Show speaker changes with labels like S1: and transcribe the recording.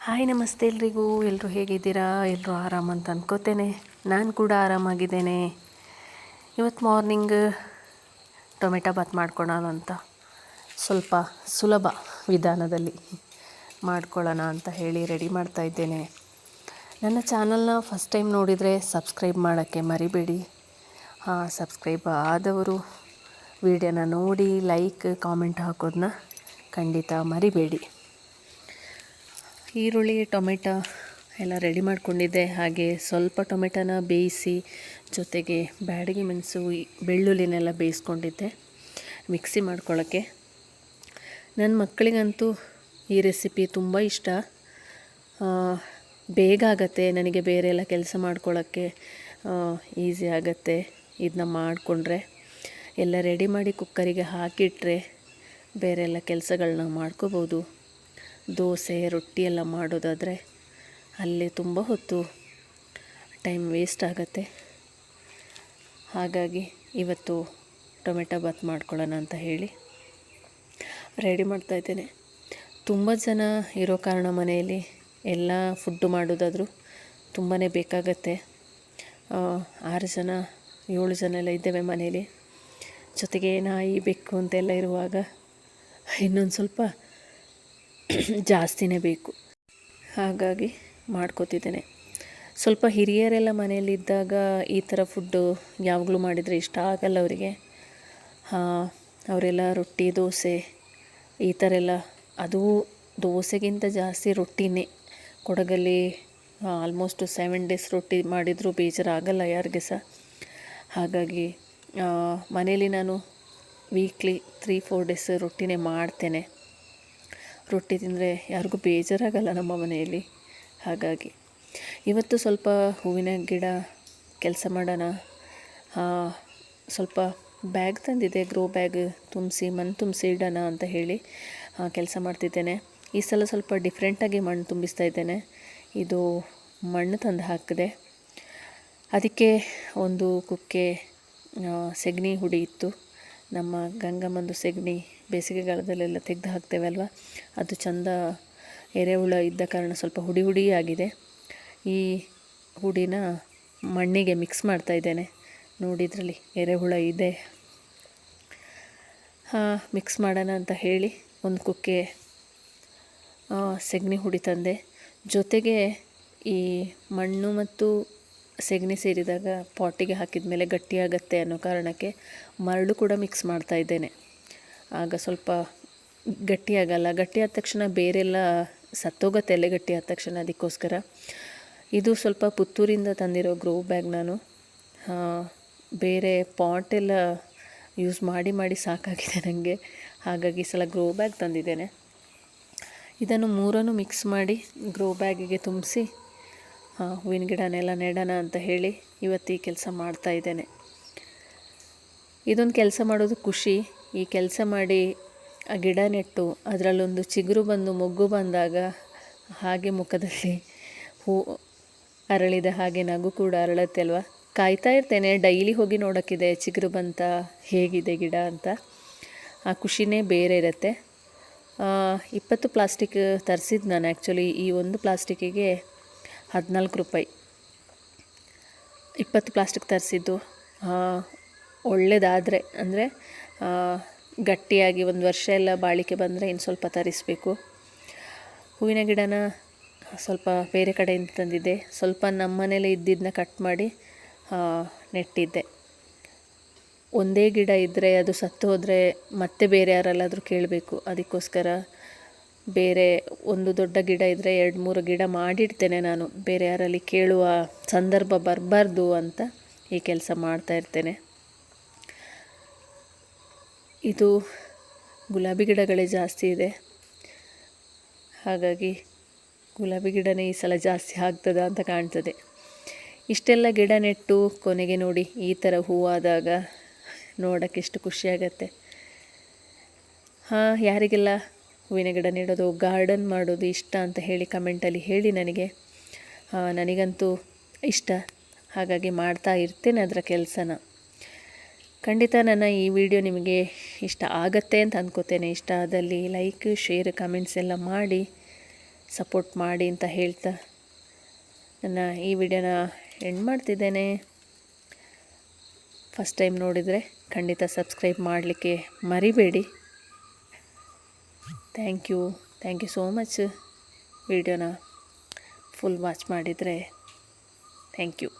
S1: Hi ನಮಸ್ತೆ ಎಲ್ರಿಗೂ. ಎಲ್ಲರೂ ಹೇಗಿದ್ದೀರಾ? ಎಲ್ಲರೂ ಆರಾಮಂತ ಅಂದ್ಕೋತೇನೆ. ನಾನು ಕೂಡ ಆರಾಮಾಗಿದ್ದೇನೆ. ಇವತ್ತು ಮಾರ್ನಿಂಗ್ ಟೊಮೆಟೊ ಬಾತ್ ಮಾಡ್ಕೊಳ್ಳೋಣ ಅಂತ ಸ್ವಲ್ಪ ಸುಲಭ ವಿಧಾನದಲ್ಲಿ ಮಾಡ್ಕೊಳ್ಳೋಣ ಅಂತ ಹೇಳಿ ರೆಡಿ ಮಾಡ್ತಾಯಿದ್ದೇನೆ. ನನ್ನ ಚಾನಲ್ನ ಫಸ್ಟ್ ಟೈಮ್ ನೋಡಿದರೆ ಸಬ್ಸ್ಕ್ರೈಬ್ ಮಾಡೋಕ್ಕೆ ಮರಿಬೇಡಿ. ಸಬ್ಸ್ಕ್ರೈಬ್ ಆದವರು ವಿಡಿಯೋನ ನೋಡಿ ಲೈಕ್ ಕಾಮೆಂಟ್ ಹಾಕೋದನ್ನ ಖಂಡಿತ ಮರಿಬೇಡಿ. ಈರುಳ್ಳಿ ಟೊಮೆಟೊ ಎಲ್ಲ ರೆಡಿ ಮಾಡ್ಕೊಂಡಿದ್ದೆ. ಹಾಗೆ ಸ್ವಲ್ಪ ಟೊಮೆಟೊನ ಬೇಯಿಸಿ ಜೊತೆಗೆ ಬ್ಯಾಡಗಿ ಮೆಣಸು ಬೆಳ್ಳುಳ್ಳಿನೆಲ್ಲ ಬೇಯಿಸ್ಕೊಂಡಿದ್ದೆ ಮಿಕ್ಸಿ ಮಾಡ್ಕೊಳ್ಳೋಕ್ಕೆ. ನನ್ನ ಮಕ್ಕಳಿಗಂತೂ ಈ ರೆಸಿಪಿ ತುಂಬ ಇಷ್ಟ. ಬೇಗ ಆಗುತ್ತೆ, ನನಗೆ ಬೇರೆ ಎಲ್ಲ ಕೆಲಸ ಮಾಡ್ಕೊಳ್ಳೋಕ್ಕೆ ಈಸಿ ಆಗುತ್ತೆ. ಇದನ್ನ ಮಾಡಿಕೊಂಡ್ರೆ ಎಲ್ಲ ರೆಡಿ ಮಾಡಿ ಕುಕ್ಕರಿಗೆ ಹಾಕಿಟ್ರೆ ಬೇರೆ ಎಲ್ಲ ಕೆಲಸಗಳನ್ನ ಮಾಡ್ಕೋಬೋದು. ದೋಸೆ ರೊಟ್ಟಿ ಎಲ್ಲ ಮಾಡೋದಾದರೆ ಅಲ್ಲಿ ತುಂಬ ಹೊತ್ತು ಟೈಮ್ ವೇಸ್ಟ್ ಆಗುತ್ತೆ. ಹಾಗಾಗಿ ಇವತ್ತು ಟೊಮೆಟೊ ಬಾತ್ ಮಾಡ್ಕೊಳ್ಳೋಣ ಅಂತ ಹೇಳಿ ರೆಡಿ ಮಾಡ್ತಾಯಿದ್ದೇನೆ. ತುಂಬ ಜನ ಇರೋ ಕಾರಣ ಮನೆಯಲ್ಲಿ ಎಲ್ಲ ಫುಡ್ಡು ಮಾಡೋದಾದರೂ ತುಂಬಾ ಬೇಕಾಗತ್ತೆ. 6 ಜನ 7 ಜನ ಎಲ್ಲ ಇದ್ದೇವೆ ಮನೇಲಿ. ಜೊತೆಗೆ ನಾಯಿ ಬೆಕ್ಕು ಅಂತೆಲ್ಲ ಇರುವಾಗ ಇನ್ನೊಂದು ಸ್ವಲ್ಪ ಜಾಸ್ತಿನೇ ಬೇಕು. ಹಾಗಾಗಿ ಮಾಡ್ಕೋತಿದ್ದೇನೆ. ಸ್ವಲ್ಪ ಹಿರಿಯರೆಲ್ಲ ಮನೆಯಲ್ಲಿದ್ದಾಗ ಈ ಥರ ಫುಡ್ಡು ಯಾವಾಗಲೂ ಮಾಡಿದರೆ ಇಷ್ಟ ಆಗಲ್ಲ ಅವರಿಗೆ. ಅವರೆಲ್ಲ ರೊಟ್ಟಿ ದೋಸೆ ಈ ಥರ ಎಲ್ಲ, ಅದು ದೋಸೆಗಿಂತ ಜಾಸ್ತಿ ರೊಟ್ಟಿನೇ. ಕೊಡಗಲ್ಲಿ ಆಲ್ಮೋಸ್ಟ್ 7 ಡೇಸ್ ರೊಟ್ಟಿ ಮಾಡಿದರೂ ಬೇಜಾರಾಗಲ್ಲ ಯಾರಿಗೆ ಸಹ. ಹಾಗಾಗಿ ಮನೇಲಿ ನಾನು ವೀಕ್ಲಿ 3-4 ಡೇಸ್ ರೊಟ್ಟಿನೇ ಮಾಡ್ತೇನೆ. ರೊಟ್ಟಿ ತಿಂದರೆ ಯಾರಿಗೂ ಬೇಜಾರಾಗಲ್ಲ ನಮ್ಮ ಮನೆಯಲ್ಲಿ. ಹಾಗಾಗಿ ಇವತ್ತು ಸ್ವಲ್ಪ ಹೂವಿನ ಗಿಡ ಕೆಲಸ ಮಾಡೋಣ. ಸ್ವಲ್ಪ ಬ್ಯಾಗ್ ತಂದಿದೆ, ಗ್ರೋ ಬ್ಯಾಗ್ ತುಂಬಿಸಿ ಮಣ್ಣು ತುಂಬಿಸಿ ಇಡೋಣ ಅಂತ ಹೇಳಿ ಕೆಲಸ ಮಾಡ್ತಿದ್ದೇನೆ. ಈ ಸಲ ಸ್ವಲ್ಪ ಡಿಫ್ರೆಂಟಾಗಿ ಮಣ್ಣು ತುಂಬಿಸ್ತಾ ಇದ್ದೇನೆ. ಇದು ಮಣ್ಣು ತಂದು ಹಾಕಿದೆ. ಅದಕ್ಕೆ ಒಂದು ಕುಕ್ಕೆ ಸೆಗಣಿ ಹುಡಿ ಇತ್ತು. ನಮ್ಮ ಗಂಗಮ್ಮಂದು ಸೆಗಣಿ ಬೇಸಿಗೆಗಾಲದಲ್ಲೆಲ್ಲ ತೆಗೆದು ಹಾಕ್ತೇವಲ್ವ, ಅದು ಚಂದ ಎರೆಹುಳ ಇದ್ದ ಕಾರಣ ಸ್ವಲ್ಪ ಹುಡಿ ಹುಡಿ ಆಗಿದೆ. ಈ ಹುಡಿನ ಮಣ್ಣಿಗೆ ಮಿಕ್ಸ್ ಮಾಡ್ತಾಯಿದ್ದೇನೆ. ನೋಡಿದ್ರಲ್ಲಿ ಎರೆಹುಳ ಇದೆ. ಮಿಕ್ಸ್ ಮಾಡೋಣ ಅಂತ ಹೇಳಿ ಒಂದು ಕುಕ್ಕೆ ಸೆಗಣಿ ಹುಡಿ ತಂದೆ. ಜೊತೆಗೆ ಈ ಮಣ್ಣು ಮತ್ತು ಸೆಗಣಿ ಸೇರಿದಾಗ ಪಾಟಿಗೆ ಹಾಕಿದ ಮೇಲೆ ಗಟ್ಟಿಯಾಗತ್ತೆ ಅನ್ನೋ ಕಾರಣಕ್ಕೆ ಮರಳು ಕೂಡ ಮಿಕ್ಸ್ ಮಾಡ್ತಾ ಇದ್ದೇನೆ. ಆಗ ಸ್ವಲ್ಪ ಗಟ್ಟಿಯಾಗಲ್ಲ. ಗಟ್ಟಿಯಾದ ತಕ್ಷಣ ಬೇರೆಲ್ಲ ಸತ್ತೋಗತ್ತೆ, ಎಲೆ ಗಟ್ಟಿಯಾದ ತಕ್ಷಣ. ಅದಕ್ಕೋಸ್ಕರ ಇದು ಸ್ವಲ್ಪ ಪುತ್ತೂರಿಂದ ತಂದಿರೋ ಗ್ರೋ ಬ್ಯಾಗ್. ನಾನು ಬೇರೆ ಪಾಟೆಲ್ಲ ಯೂಸ್ ಮಾಡಿ ಸಾಕಾಗಿದೆ ನನಗೆ. ಹಾಗಾಗಿ ಈ ಸಲ ಗ್ರೋ ಬ್ಯಾಗ್ ತಂದಿದ್ದೇನೆ. ಇದನ್ನು 3 ಮಿಕ್ಸ್ ಮಾಡಿ ಗ್ರೋ ಬ್ಯಾಗಿಗೆ ತುಂಬಿಸಿ ಹೂವಿನ ಗಿಡನೆಲ್ಲ ನೆಡೋಣ ಅಂತ ಹೇಳಿ ಇವತ್ತು ಈ ಕೆಲಸ ಮಾಡ್ತಾಯಿದ್ದೇನೆ. ಇದೊಂದು ಕೆಲಸ ಮಾಡೋದು ಖುಷಿ. ಈ ಕೆಲಸ ಮಾಡಿ ಆ ಗಿಡ ನೆಟ್ಟು ಅದರಲ್ಲೊಂದು ಚಿಗುರು ಬಂದು ಮೊಗ್ಗು ಬಂದಾಗ ಹಾಗೆ ಮುಖದಲ್ಲಿ ಹೂ ಅರಳಿದ ಹಾಗೆ ನಗು ಕೂಡ ಅರಳುತ್ತೆ ಅಲ್ವ. ಕಾಯ್ತಾ ಇರ್ತೇನೆ ಡೈಲಿ ಹೋಗಿ ನೋಡೋಕ್ಕಿದೆ ಚಿಗುರು ಬಂತ, ಹೇಗಿದೆ ಗಿಡ ಅಂತ. ಆ ಖುಷಿನೇ ಬೇರೆ ಇರುತ್ತೆ. 20 ಪ್ಲಾಸ್ಟಿಕ್ ತರಿಸಿದ್ದು ನಾನು. ಆ್ಯಕ್ಚುಲಿ ಈ ಒಂದು ಪ್ಲಾಸ್ಟಿಕ್ಕಿಗೆ 14 ರೂಪಾಯಿ. 20 ಪ್ಲಾಸ್ಟಿಕ್ ತರಿಸಿದ್ದು. ಒಳ್ಳೆಯದಾದರೆ ಅಂದರೆ ಗಟ್ಟಿಯಾಗಿ 1 ವರ್ಷ ಎಲ್ಲ ಬಾಳಿಕೆ ಬಂದರೆ ಇನ್ನು ಸ್ವಲ್ಪ ತರಿಸಬೇಕು. ಹೂವಿನ ಗಿಡನ ಸ್ವಲ್ಪ ಬೇರೆ ಕಡೆಯಿಂದ ತಂದಿದ್ದೆ. ಸ್ವಲ್ಪ ನಮ್ಮ ಮನೇಲೆ ಇದ್ದಿದ್ದನ್ನ ಕಟ್ ಮಾಡಿ ನೆಟ್ಟಿದ್ದೆ. ಒಂದೇ ಗಿಡ ಇದ್ದರೆ ಅದು ಸತ್ತು ಹೋದರೆ ಮತ್ತೆ ಬೇರೆ ಯಾರಲ್ಲಾದರೂ ಕೇಳಬೇಕು. ಅದಕ್ಕೋಸ್ಕರ ಬೇರೆ ಒಂದು ದೊಡ್ಡ ಗಿಡ ಇದ್ದರೆ 2-3 ಗಿಡ ಮಾಡಿಡ್ತೇನೆ ನಾನು, ಬೇರೆ ಯಾರಲ್ಲಿ ಕೇಳುವ ಸಂದರ್ಭ ಬರಬಾರ್ದು ಅಂತ ಈ ಕೆಲಸ ಮಾಡ್ತಾಯಿರ್ತೇನೆ. ಇದು ಗುಲಾಬಿ ಗಿಡಗಳೇ ಜಾಸ್ತಿ ಇದೆ. ಹಾಗಾಗಿ ಗುಲಾಬಿ ಗಿಡನೇ ಈ ಸಲ ಜಾಸ್ತಿ ಆಗ್ತದ ಅಂತ ಕಾಣ್ತದೆ. ಇಷ್ಟೆಲ್ಲ ಗಿಡ ನೆಟ್ಟು ಕೊನೆಗೆ ನೋಡಿ ಈ ಥರ ಹೂವಾದಾಗ ನೋಡೋಕ್ಕೆ ಎಷ್ಟು ಖುಷಿಯಾಗತ್ತೆ. ಯಾರಿಗೆಲ್ಲ ಹೂವಿನ ಗಿಡ ನೆಡೋದು, ಗಾರ್ಡನ್ ಮಾಡೋದು ಇಷ್ಟ ಅಂತ ಹೇಳಿ ಕಮೆಂಟಲ್ಲಿ ಹೇಳಿ ನನಗೆ. ನನಗಂತೂ ಇಷ್ಟ. ಹಾಗಾಗಿ ಮಾಡ್ತಾ ಇರ್ತೇನೆ ಅದರ ಕೆಲಸನ. ಖಂಡಿತ ನನ್ನ ಈ ವಿಡಿಯೋ ನಿಮಗೆ ಇಷ್ಟ ಆಗತ್ತೆ ಅಂತ ಅಂದ್ಕೋತೇನೆ. ಇಷ್ಟ ಆದಲ್ಲಿ ಲೈಕ್ ಶೇರ್ ಕಮೆಂಟ್ಸ್ ಎಲ್ಲ ಮಾಡಿ ಸಪೋರ್ಟ್ ಮಾಡಿ ಅಂತ ಹೇಳ್ತಾ ನನ್ನ ಈ ವಿಡಿಯೋನ ಎಂಡ್ ಮಾಡ್ತಿದ್ದೇನೆ. ಫಸ್ಟ್ ಟೈಮ್ ನೋಡಿದರೆ ಖಂಡಿತ ಸಬ್ಸ್ಕ್ರೈಬ್ ಮಾಡಲಿಕ್ಕೆ ಮರಿಬೇಡಿ. Thank you so much. ವಿಡಿಯೋನ ಫುಲ್ ವಾಚ್ ಮಾಡಿದರೆ ಥ್ಯಾಂಕ್ ಯು.